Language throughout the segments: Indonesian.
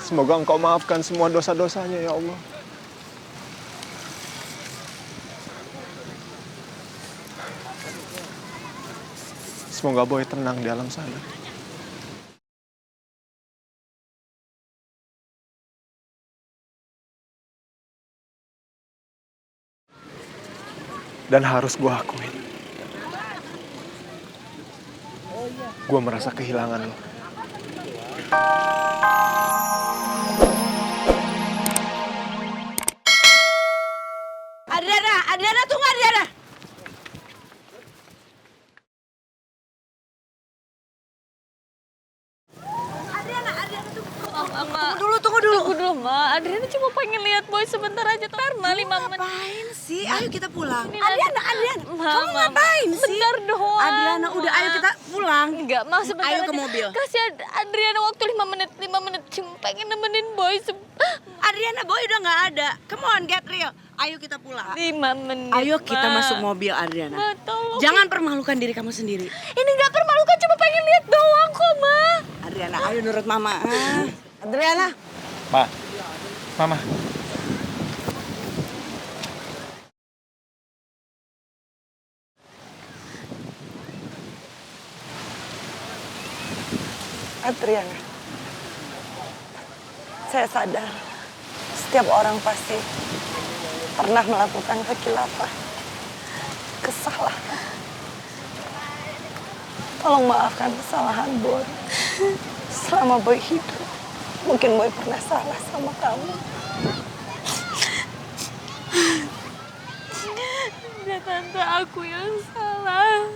Semoga Engkau maafkan semua dosa-dosanya ya Allah. Semoga Boy tenang di alam sana. Dan harus gue akuin, gue merasa kehilangan lo. Adriana tunggu Adriana. Adriana tunggu. Tunggu dulu, Ma. Adriana cuma pengen lihat Boy sebentar aja. Ntar, Ma, 5 menit. Ngapain sih? Ayo kita pulang. Adriana. Kamu ngapain sih? Bentar doang. Adriana, udah ayo kita pulang. Enggak, Ma, sebentar Ayo aja. ke mobil. Kasih Adriana waktu 5 menit. Cuma pengen nemenin Boy. Adriana, Boy udah nggak ada. Come on, get real. Ayo kita pulang. 5 menit, Ayo kita Ma. masuk mobil, Adriana. Ma, tolong. Jangan permalukan diri kamu sendiri. Ini nggak permalukan, cuma pengen lihat doang kok, Ma. Adriana, ayo nurut Mama. Adriana. Mama. Adriana. Saya sadar setiap orang pasti pernah melakukan kekilafan, kesalahan. Tolong maafkan kesalahan Boy. Selama Boy hidup, mungkin Boy pernah salah sama kamu. Enggak, Tante, aku yang salah.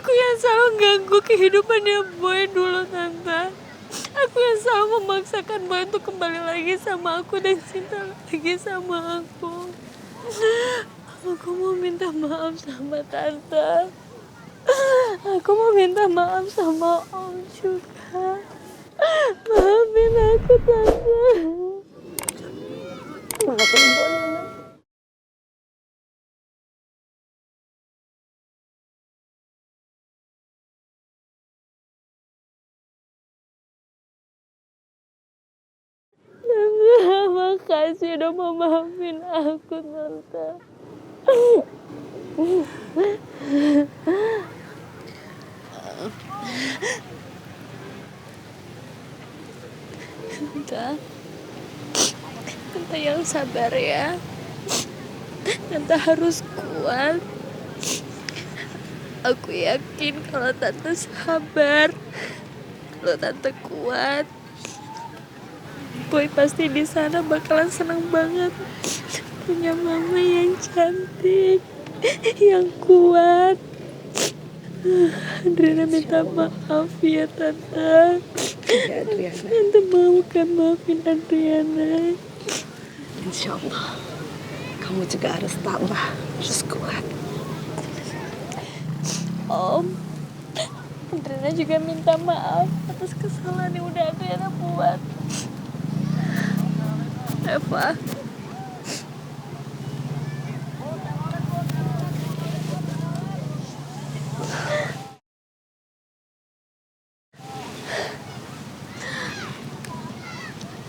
Aku yang selalu ganggu kehidupannya Boy dulu, Tante. Aku yang selalu memaksakan Boy untuk kembali lagi sama aku dan cinta lagi sama aku. Aku mau minta maaf sama Tante. Aku mau minta maaf sama Om juga. Maafin aku, Tante. Maafin Boy, Nana. Tante, makasih udah mau maafin aku, Tante. Tante yang sabar ya. Tante harus kuat. Aku yakin kalau Tante sabar, kalau Tante kuat, Boy pasti di sana bakalan senang banget punya mama yang cantik, yang kuat. Adriana minta maaf ya, Tante. Ya, Adriana. Tante mau kan maafin Adriana. Insya Allah, kamu juga harus tabah, harus kuat. Om, Adriana juga minta maaf atas kesalahan yang udah Adriana buat. Eva,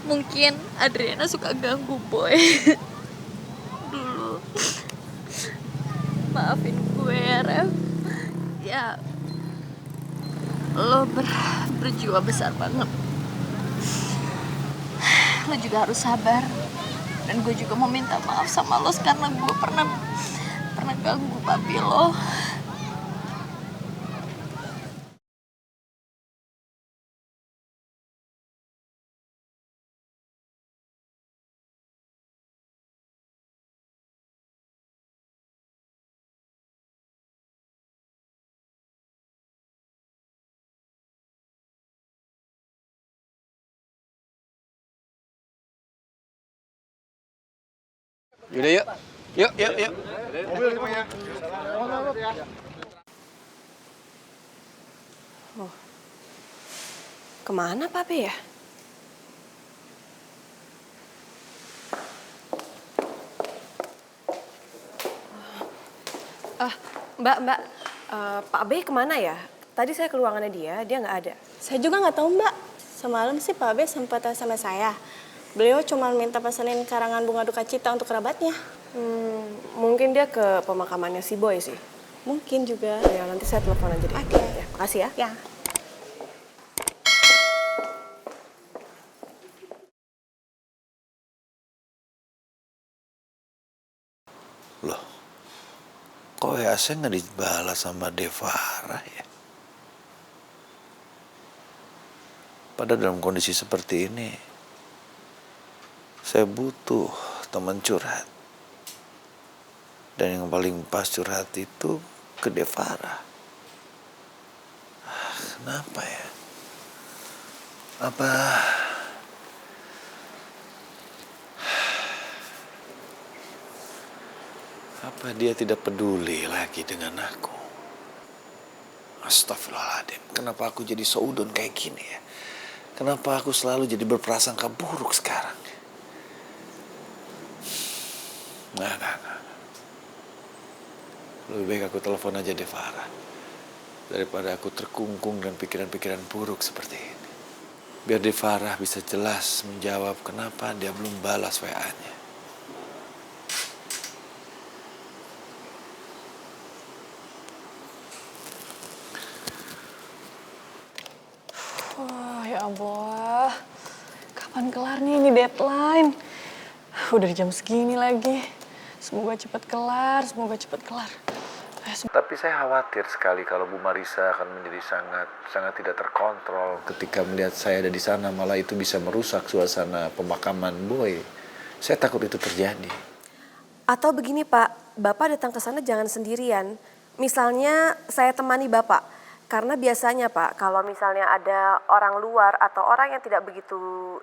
mungkin Adriana suka ganggu Boy dulu. Maafin gue ya, Rev. Ya, lo berjiwa besar banget. Lo juga harus sabar. Dan gue juga mau minta maaf sama lo karena gue pernah ganggu papi lo. Yaudah yuk. Yuk. Mobil semuanya. Oh. Kemana Papi ya? Mbak, Pak B kemana ya? Tadi saya ke ruangannya dia nggak ada. Saya juga nggak tahu Mbak. Semalam sih Pak B sempat SMS saya. Beliau cuma minta pesenin karangan bunga duka cita untuk kerabatnya. Mungkin dia ke pemakamannya si Boy sih. Mungkin juga. Ya, nanti saya telepon aja deh. Oke. Ya, makasih ya. Ya. Loh, kok WA-nya nggak dibalas sama Devara ya? Padahal dalam kondisi seperti ini, saya butuh teman curhat. Dan yang paling pas curhat itu ke Devara. Kenapa ya? Apa dia tidak peduli lagi dengan aku? Astagfirullahaladzim, kenapa aku jadi seudon kayak gini ya? Kenapa aku selalu jadi berprasangka buruk sekarang? Nah. Lebih baik aku telepon aja Devara daripada aku terkungkung dengan pikiran-pikiran buruk seperti ini. Biar Devara bisa jelas menjawab kenapa dia belum balas WA-nya. Wah, ya Allah. Kapan kelar nih ini deadline? Udah di jam segini lagi. Semoga cepat kelar, semoga cepat kelar. Tapi saya khawatir sekali kalau Bu Marisa akan menjadi sangat tidak terkontrol ketika melihat saya ada di sana, malah itu bisa merusak suasana pemakaman Boy. Saya takut itu terjadi. Atau begini Pak, Bapak datang ke sana jangan sendirian. Misalnya saya temani Bapak. Karena biasanya Pak, kalau misalnya ada orang luar atau orang yang tidak begitu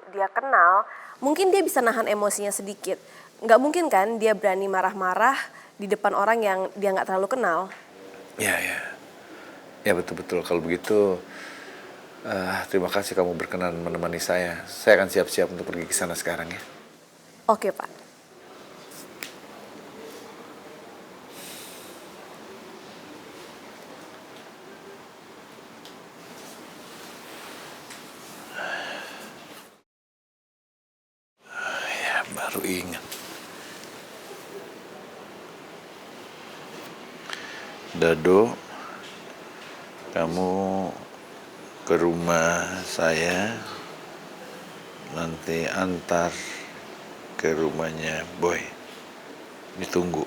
dia kenal, mungkin dia bisa nahan emosinya sedikit. Nggak mungkin kan dia berani marah-marah di depan orang yang dia nggak terlalu kenal. Ya betul-betul. Kalau begitu, terima kasih kamu berkenan menemani saya. Saya akan siap-siap untuk pergi ke sana sekarang ya. Oke Pak. Ya, baru ingat. Dado, kamu ke rumah saya, nanti antar ke rumahnya Boy. Ditunggu.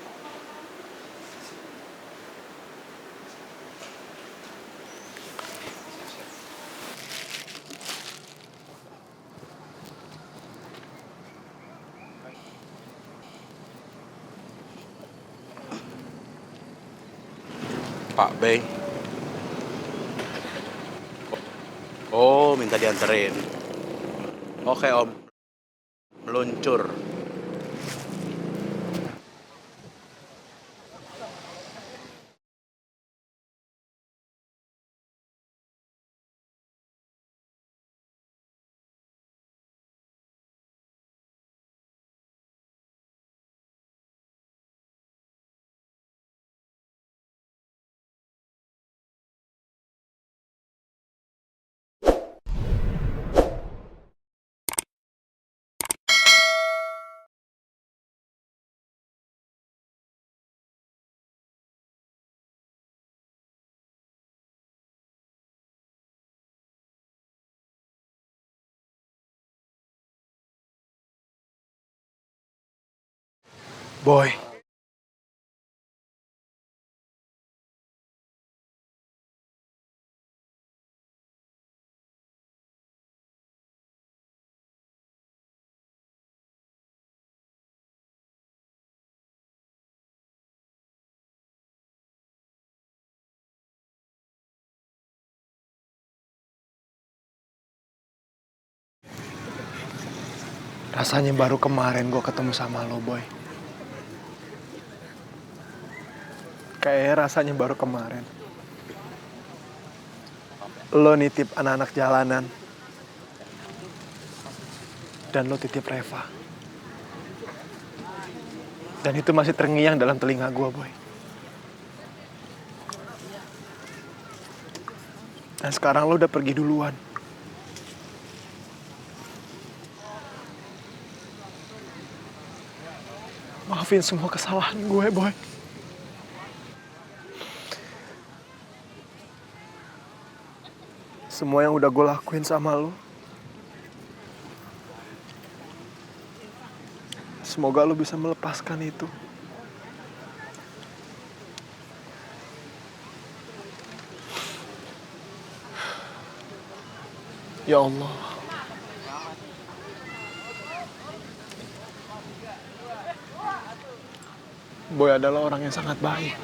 Pak Bey. Oh, minta dianterin. Oke, Om. Meluncur. Boy. Rasanya baru kemarin gue ketemu sama lo, Boy. Kayak rasanya baru kemarin. Lo nitip anak-anak jalanan. Dan lo titip Reva. Dan itu masih terngiang dalam telinga gue, Boy. Dan sekarang lo udah pergi duluan. maafin semua kesalahan gue, Boy. Semua yang udah gue lakuin sama lo. Semoga lo bisa melepaskan itu. Ya Allah. Boy adalah orang yang sangat baik.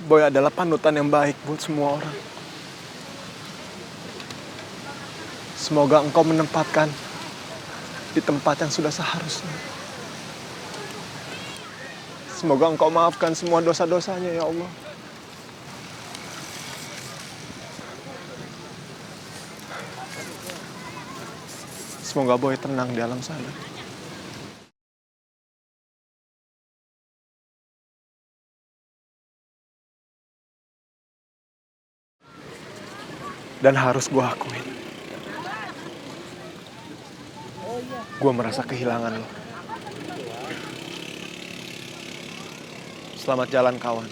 Boy adalah panutan yang baik buat semua orang. Semoga engkau menempatkan di tempat yang sudah seharusnya. Semoga engkau maafkan semua dosa-dosanya, ya Allah. Semoga Boy tenang di alam sana. Dan harus gue akuin, gue merasa kehilangan lo. Selamat jalan, kawan.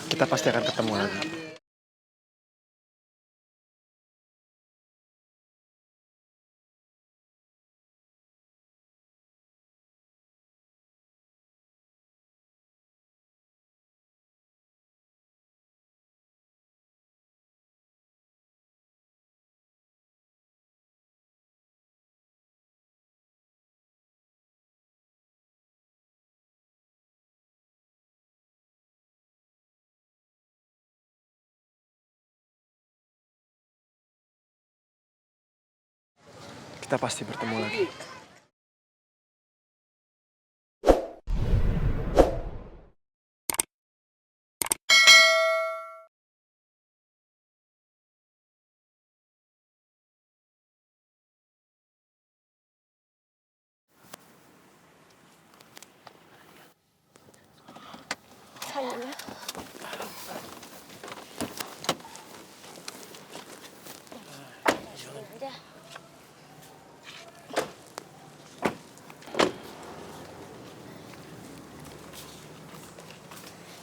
Kita pasti akan ketemu lagi. Kita pasti bertemu lagi. Sayangnya.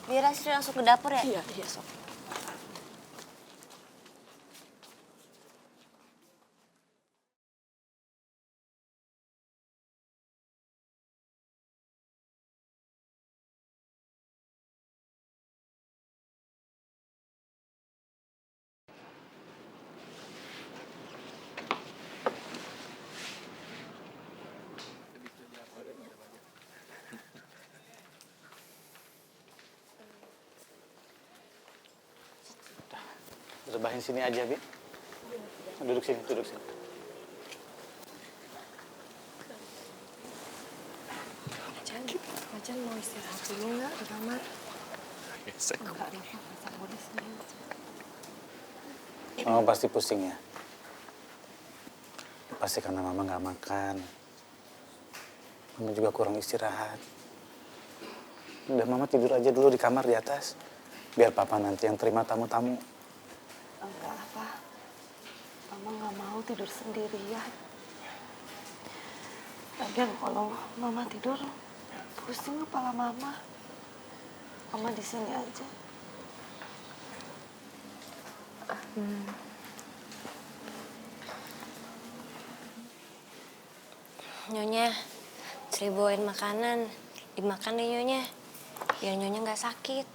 Biar Asri langsung ke dapur ya? Iya, sok. Rebahin sini aja, Bi. Duduk sini, duduk sini. Macan mau istirahat dulu nggak di kamar? Enggak, Rafa, masa mau di sini aja. Mama pasti pusing ya. Pasti karena Mama nggak makan. Mama juga kurang istirahat. Udah Mama tidur aja dulu di kamar di atas. Biar Papa nanti yang terima tamu-tamu. Enggak, apa. Mama nggak mau tidur sendirian. Lagian kalau Mama tidur, pusing kepala Mama. Mama di sini aja. Nyonya, Sri bawain makanan. Dimakan deh Nyonya. Biar Nyonya nggak sakit.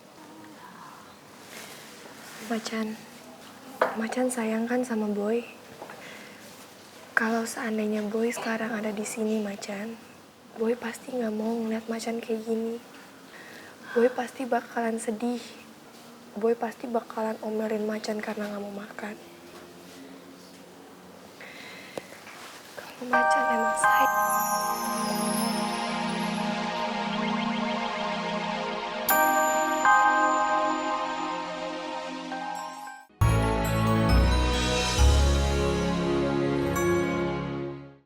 Macan sayang kan sama Boy. Kalau seandainya Boy sekarang ada di sini, Macan, Boy pasti nggak mau ngeliat Macan kayak gini. Boy pasti bakalan sedih. Boy pasti bakalan omelin Macan karena nggak mau makan. Kalau Macan emang sayang.